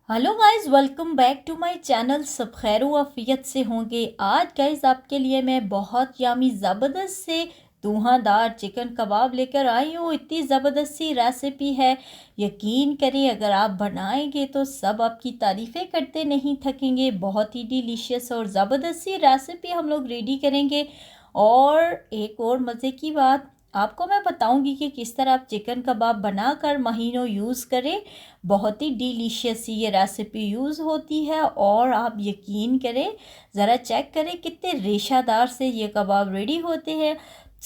Hello guys, welcome back to my channel. सब खैर आफियत से होंगे। आज गाइस आपके लिए मैं बहुत यामी ज़बरदस्त से धुआंधार चिकन कबाब लेकर आई हूँ। इतनी ज़बरदस्त सी रेसिपी है, यकीन करें अगर आप बनाएंगे तो सब आपकी तारीफ़ें करते नहीं थकेंगे। बहुत ही डिलीशियस और ज़बरदस्त सी रेसिपी हम लोग रेडी करेंगे। और एक और मज़े की बात आपको मैं बताऊंगी कि किस तरह आप चिकन कबाब बनाकर महीनों यूज़ करें। बहुत ही डिलीशियस सी ये रेसिपी यूज़ होती है और आप यकीन करें, ज़रा चेक करें कितने रेशादार से ये कबाब रेडी होते हैं।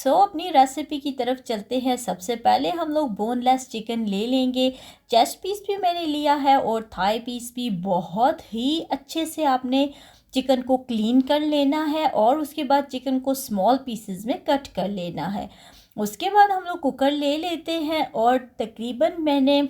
अपनी रेसिपी की तरफ चलते हैं। सबसे पहले हम लोग बोनलेस चिकन ले लेंगे। चेस्ट पीस भी मैंने लिया है और थाई पीस भी। बहुत ही अच्छे से आपने चिकन को क्लीन कर लेना है और उसके बाद चिकन को स्मॉल पीसेस में कट कर लेना है। उसके बाद हम लोग कुकर ले लेते हैं और तकरीबन मैंने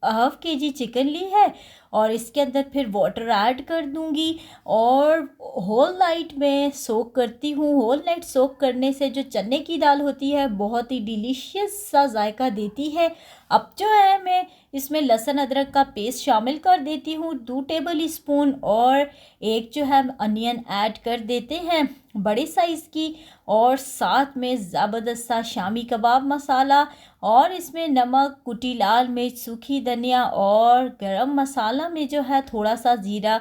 ½ kg चिकन ली है और इसके अंदर फिर वाटर ऐड कर दूंगी और होल नाइट में सोक करती हूँ। होल नाइट सोक करने से जो चने की दाल होती है बहुत ही डिलीशियस सा जायका देती है। अब जो है मैं इसमें लहसुन अदरक का पेस्ट शामिल कर देती हूँ 2 टेबल स्पून, और एक जो है अनियन ऐड कर देते हैं बड़े साइज़ की, और साथ में ज़बरदस्त सा शामी कबाब मसाला, और इसमें नमक, कुटी लाल मिर्च, सूखी धनिया और गरम मसाला में जो है थोड़ा सा ज़ीरा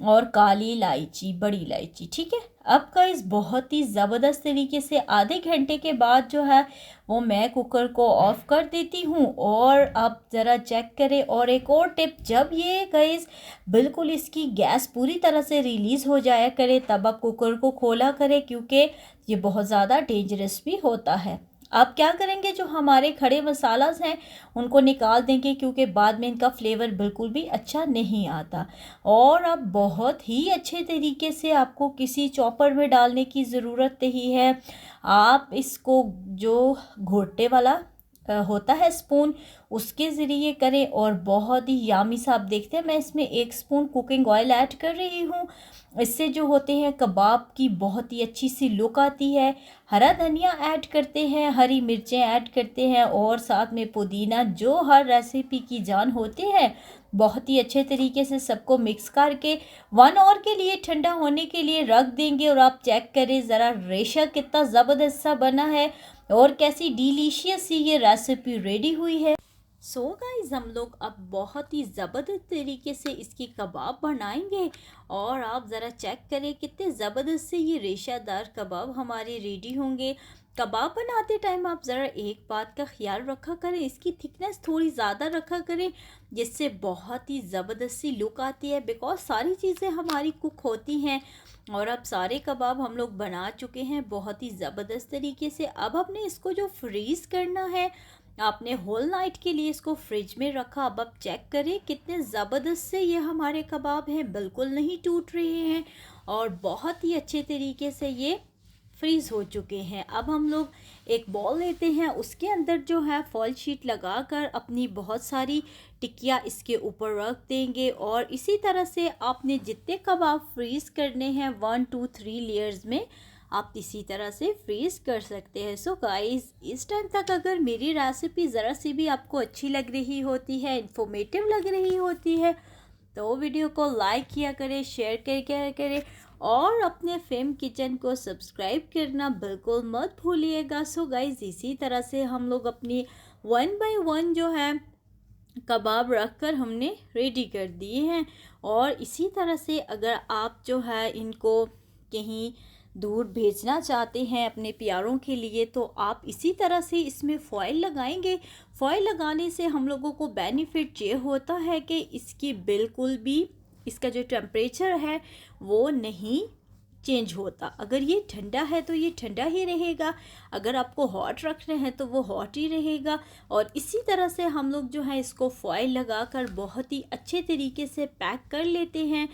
और काली इलायची, बड़ी इलायची। ठीक है। अब का इस बहुत ही ज़बरदस्त तरीके से आधे घंटे के बाद जो है वो मैं कुकर को ऑफ़ कर देती हूँ। और अब ज़रा चेक करें। और एक और टिप, जब ये गैस बिल्कुल इसकी गैस पूरी तरह से रिलीज़ हो जाया करे तब आप कुकर को खोला करें, क्योंकि ये बहुत ज़्यादा डेंजरस भी होता है। आप क्या करेंगे, जो हमारे खड़े मसालास हैं उनको निकाल देंगे, क्योंकि बाद में इनका फ्लेवर बिल्कुल भी अच्छा नहीं आता। और अब बहुत ही अच्छे तरीके से आपको किसी चॉपर में डालने की ज़रूरत नहीं है। आप इसको जो घोटे वाला होता है स्पून, उसके ज़रिए करें और बहुत ही यामी सा। आप देखते हैं मैं इसमें 1 स्पून कुकिंग ऑयल ऐड कर रही हूँ। इससे जो होते हैं कबाब की बहुत ही अच्छी सी लुक आती है। हरा धनिया ऐड करते हैं, हरी मिर्चें ऐड करते हैं और साथ में पुदीना, जो हर रेसिपी की जान होते हैं। बहुत ही अच्छे तरीके से सबको मिक्स करके 1 आवर के लिए ठंडा होने के लिए रख देंगे। और आप चेक करें ज़रा रेशा कितना ज़बरदस्त सा बना है और कैसी डिलीशियस सी ये रेसिपी रेडी हुई है। गाइस हम लोग अब बहुत ही ज़बरदस्त तरीके से इसकी कबाब बनाएंगे और आप ज़रा चेक करें कितने ज़बरदस्त से ये रेशादार कबाब हमारे रेडी होंगे। कबाब बनाते टाइम आप ज़रा एक बात का ख्याल रखा करें, इसकी थिकनेस थोड़ी ज़्यादा रखा करें, जिससे बहुत ही ज़बरदस्त सी लुक आती है। बिकॉज सारी चीज़ें हमारी कुक होती हैं और अब सारे कबाब हम लोग बना चुके हैं बहुत ही ज़बरदस्त तरीके से। अब हमने इसको जो फ्रीज़ करना है, आपने होल नाइट के लिए इसको फ्रिज में रखा। अब आप चेक करें कितने ज़बरदस्त से ये हमारे कबाब हैं, बिल्कुल नहीं टूट रहे हैं और बहुत ही अच्छे तरीके से ये फ्रीज़ हो चुके हैं। अब हम लोग एक बॉल लेते हैं, उसके अंदर जो है फॉयल शीट लगाकर अपनी बहुत सारी टिक्कियाँ इसके ऊपर रख देंगे और इसी तरह से आपने जितने कबाब फ्रीज़ करने हैं 1 2 3 लेयर्स में, आप इसी तरह से फ्रीज़ कर सकते हैं। गाइस, इस टाइम तक अगर मेरी रेसिपी ज़रा सी भी आपको अच्छी लग रही होती है, इन्फॉर्मेटिव लग रही होती है, तो वीडियो को लाइक किया करें, शेयर करके करें और अपने फेम किचन को सब्सक्राइब करना बिल्कुल मत भूलिएगा। गाइस, इसी तरह से हम लोग अपनी 1 बाय 1 जो है कबाब रख कर हमने रेडी कर दिए हैं। और इसी तरह से अगर आप जो है इनको कहीं दूर भेजना चाहते हैं अपने प्यारों के लिए, तो आप इसी तरह से इसमें फॉइल लगाएंगे। फॉइल लगाने से हम लोगों को बेनिफिट ये होता है कि इसकी बिल्कुल भी इसका जो टेम्परेचर है वो नहीं चेंज होता। अगर ये ठंडा है तो ये ठंडा ही रहेगा, अगर आपको हॉट रखना है तो वो हॉट ही रहेगा। और इसी तरह से हम लोग जो है इसको फॉइल लगाकर बहुत ही अच्छे तरीके से पैक कर लेते हैं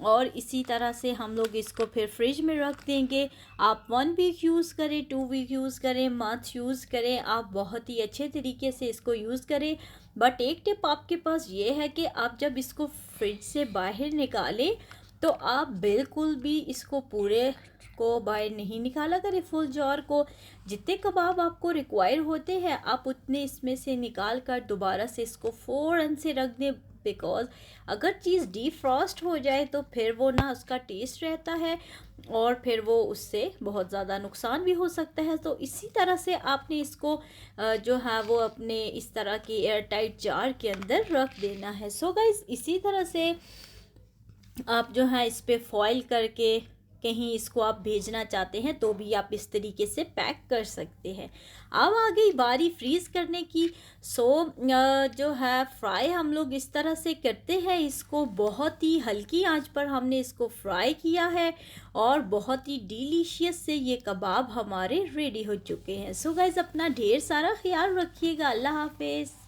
और इसी तरह से हम लोग इसको फिर फ्रिज में रख देंगे। आप 1 वीक यूज़ करें, 2 वीक यूज़ करें, मंथ यूज़ करें, आप बहुत ही अच्छे तरीके से इसको यूज़ करें। बट एक टिप आपके पास ये है कि आप जब इसको फ्रिज से बाहर निकालें तो आप बिल्कुल भी इसको पूरे को बाहर नहीं निकाला करें, फुल जार को। जितने कबाब आपको रिक्वायर होते हैं आप उतने इसमें से निकाल कर दोबारा से इसको फ़ौरन से रख दें बिकॉज़ अगर चीज़ डीफ्रॉस्ट हो जाए तो फिर वो ना उसका टेस्ट रहता है और फिर वो उससे बहुत ज़्यादा नुकसान भी हो सकता है। तो इसी तरह से आपने इसको जो है वो अपने इस तरह की एयर टाइट जार के अंदर रख देना है। सो गाइस, इसी तरह से आप जो है इस पे फॉइल करके कहीं इसको आप भेजना चाहते हैं तो भी आप इस तरीके से पैक कर सकते हैं। अब आ गई बारी फ्रीज़ करने की। सो जो है फ्राई हम लोग इस तरह से करते हैं, इसको बहुत ही हल्की आंच पर हमने इसको फ्राई किया है और बहुत ही डिलीशियस से ये कबाब हमारे रेडी हो चुके हैं। सो गाइज़, अपना ढेर सारा ख्याल रखिएगा। अल्लाह हाफिज़।